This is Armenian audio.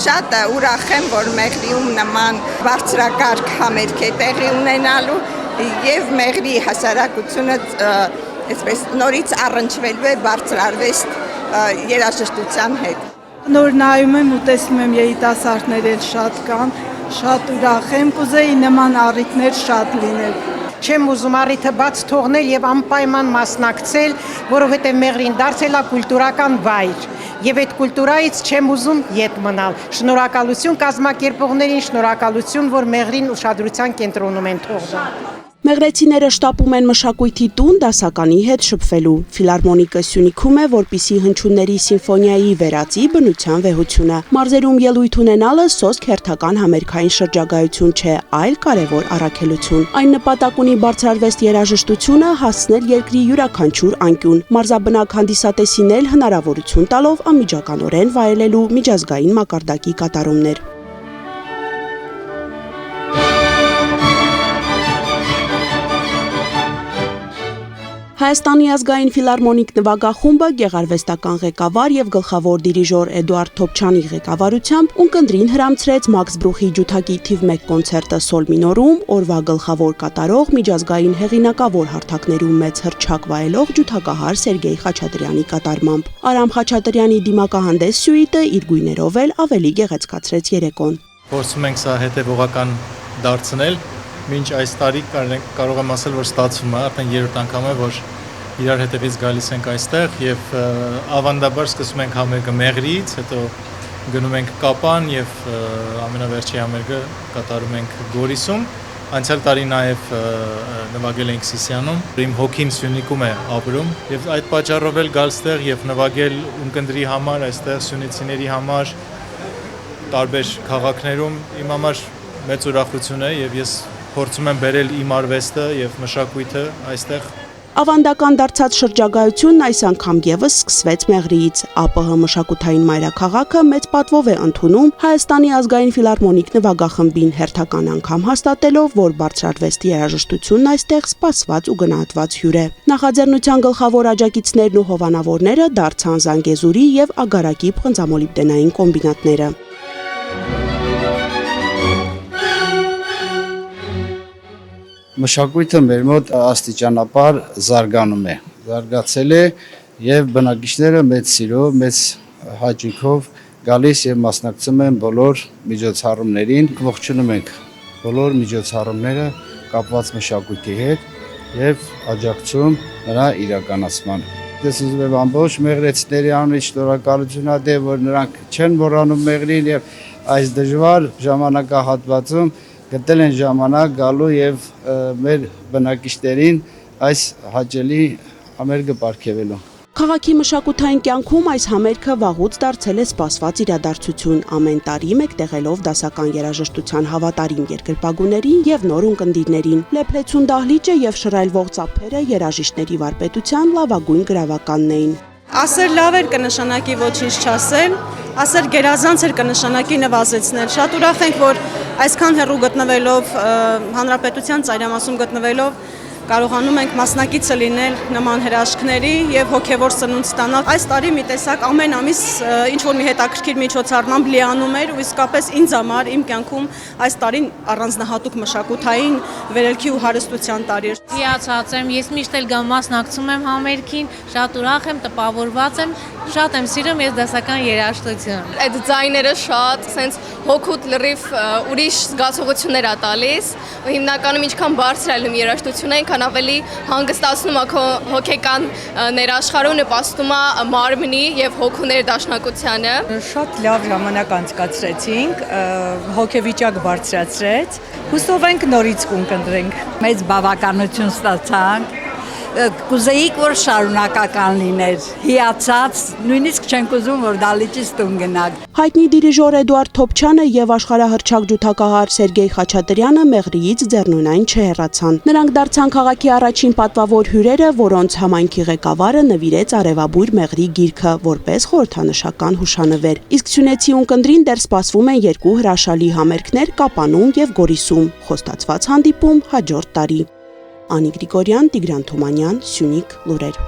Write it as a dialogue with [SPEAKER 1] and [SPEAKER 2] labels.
[SPEAKER 1] Շատ ուրախ եմ, որ Մեղրիում նման բարձրակարգ համերգ է տեղի ունենալու եւ Մեղրի հասարակությունը այսպես նորից առնչվելու է բարձրարվեստ երաժշտության հետ։
[SPEAKER 2] Նոր նայում եմ ու տեսնում եմ երիտասարդներ էլ շատ կան, շատ ուրախ եմ, կուզեի նման առիթներ շատ լինել։
[SPEAKER 3] Չեմ ուզում առիթը բաց թողնել եւ անպայման մասնակցել, որովհետեւ Մեղրին դարձել է կուլտուրական վայր։ Եվ այդ կուլտուրայից չեմ ուզում ետ մնալ։ Շնորհակալություն կազմակերպողներին, շնորհակալություն, որ Մեղրին ուշադրության կենտրոնում են թողնում։
[SPEAKER 4] Մեղրեցիները շտապում են մշակույթի տուն դասականի հետ շփվելու։ Ֆիլհարմոնիկը Սյունիքում է, որպիսի հնչյունների սիմֆոնիայի վերածի բնության վեհությունը։ Մարզերում ելույթ ունենալը սոսկ հերթական համերգային շրջագայություն չէ, այլ կարևոր առաքելություն։ Այն նպատակ ունի բարձրարվեստ երաժշտությունը հասցնել երկրի յուրաքանչյուր անկյուն։ Մարզաբնակ հանդիսատեսին էլ հնարավորություն տալով անմիջականորեն վայելելու միջազգային մակարդակի կատարումներ։ Հայաստանի ազգային ֆիլհարմոնիկ նվագախումբը գեղարվեստական ղեկավար եւ գլխավոր դիրիժոր Էդուարդ Թոփչյանի ղեկավարությամբ ունկնդրին հրամցրեց Մաքս Բրուխի ջութակի թիվ 1 կոնցերտը սոլ մինորում, օրվա գլխավոր կատարող միջազգային հեղինակավոր հարթակներում մեծ հռչակ վայելող ջութակահար Սերգեյ Խաչատրյանի կատարմամբ։ Արամ Խաչատրյանի դիմակահանդես սյուիտը իր գույներով էլ ավելի գեղեցկացրեց երեկոն։
[SPEAKER 5] Փորձում ենք սա հետևողական դարձնել։ Մինչ այս տարի կարող եմ ասել, որ ստացվում է, արդեն երրորդ անգամ է, որ իրար հետևից գալիս ենք այստեղ եւ ավանդաբար սկսում ենք համերգը Մեղրիից, հետո գնում ենք Կապան եւ ամենավերջի համերգը կատարում ենք Գորիսում։ Անցյալ տարի նաեւ նվագել ենք Սիսիանում, իմ հոգին Սյունիքում է ապրում եւ այդ պատճառով էլ գալ ստեղ եւ նվագել ունկնդրի համար, այստեղ սյունիցիների համար, տարբեր քաղաքներում իմ համար մեծ ուրախություն է եւ ես փորձում եմ բերել իմ արվեստը եւ մշակույթը այստեղ։
[SPEAKER 4] Ավանդական դարձած շրջագայությունն այս անգամ եւս սկսվեց Մեղրիից։ ԱՊՀ մշակութային մայրաքաղաքը մեծ պատվով է ընդունում Հայաստանի ազգային ֆիլհարմոնիկ նվագախմբին, հերթական անգամ հաստատելով, որ բարձրարվեստի երաժշտությունն այստեղ սպասված ու գնահատված հյուր է։ Նախաձեռնության գլխավոր աջակիցներն ու հովանավորները դարձան Զանգեզուրի եւ Ագարակի պղնձամոլիբդենային կոմբինատները։
[SPEAKER 6] Մշակույթը մեր մոտ աստիճանաբար զարգանում է, զարգացել է եւ բնակիչները մեծ սիրով, մեծ հաճույքով գալիս եւ մասնակցում են բոլոր միջոցառումներին, ողջունում ենք բոլոր միջոցառումները կապված մշակույթի հետ եւ աջակցում նրա իրականացմանը։ Ես ուզում եմ ամբողջ մեղրեցիների անունից շնորհակալություն ասել, որ նրանք չեն մոռանում Մեղրին եւ այս դժվար ժամանակահատվածում գտել են ժամանակ գալու եւ մեր բնակիչներին այս հաճելի համերգը պարգևելու։
[SPEAKER 4] Քաղաքի մշակութային կյանքում այս համերգը վաղուց դարձել է սպասված իրադարձություն, ամեն տարի մեկտեղելով դասական երաժշտության հավատարիմ երկրպագուներին եւ նոր ունկնդիրներին։ Լեփլեցուն դահլիճը եւ շռայլվող ծափերը երաժիշտների վարպետության լավագույն գրավականն էին։
[SPEAKER 2] Ասել լավ էր կնշանակի ոչինչ չասել, ասել գերազանց էր կնշանակի նվազեցնել։ Շատ ուրախ ենք, որ այսքան հեռու գտնվելով, հանրապետության ծայրամասում գտնվելով կարողանում ենք մասնակիցը լինել նման հրաշքների եւ հոգեվոր սնունդ ստանալ։ Այս տարի մի տեսակ ամեն ամիս ինչ-որ մի հետաքրքիր միջոցառմամբ լիանում էր ու իսկապես ինձ համար իմ կյանքում այս տարին առանձնահատուկ մշակութային վերելքի ու հարստության տարի էր։
[SPEAKER 7] Հիացած եմ, ես միշտ էլ գամ մասնակցում եմ համերգին, շատ ուրախ եմ, տպավորված եմ, շատ եմ սիրում ես դասական երաժշտություն։
[SPEAKER 8] Այդ ձայները շատ սենց հոգուտ լրիվ ուրիշ զգացողություններ ա տալիս, հիմնականում ինչքան բարձր է երաժշտությունը, այնքան ավելի հանգստացնում է քո հոգեկան ներաշխարհը, նպաստում է մարմնի եւ հոգու ներդաշնակությանը։
[SPEAKER 2] Շատ լավ ժամանակ անցկացրեցինք, հոգեվիճակ բարձրացրեց, հուսով ենք նորից կընկնդրենք։
[SPEAKER 9] Մեծ բավականություն ստացանք, կուզեիք, որ շարունակական լիներ, հիացած, նույնիսկ չենք ուզում, որ դահլիճից տուն գնանք։
[SPEAKER 4] Հայտնի դիրիժոր Էդուարդ Թոփչյանը եւ աշխարհահռչակ ջութակահար Սերգեյ Խաչատրյանը Մեղրիից ձեռնունայն չհեռացան։ Նրանք դարձան քաղաքի առաջին պատվավոր հյուրերը, որոնց համայնքի ղեկավարը նվիրեց արևաբույր Մեղրի գիրքը որպես խորհրդանշական հուշանվեր։ Իսկ սյունեցի ունկնդրին դեռ սպասվում են երկու հրաշալի համերգներ Կապանում եւ Գորիսում, խոստացված հանդիպում հաջորդ տարի։ Անի Գրիգորյան, Տիգրան Թումանյան, Սյունիք լուրեր։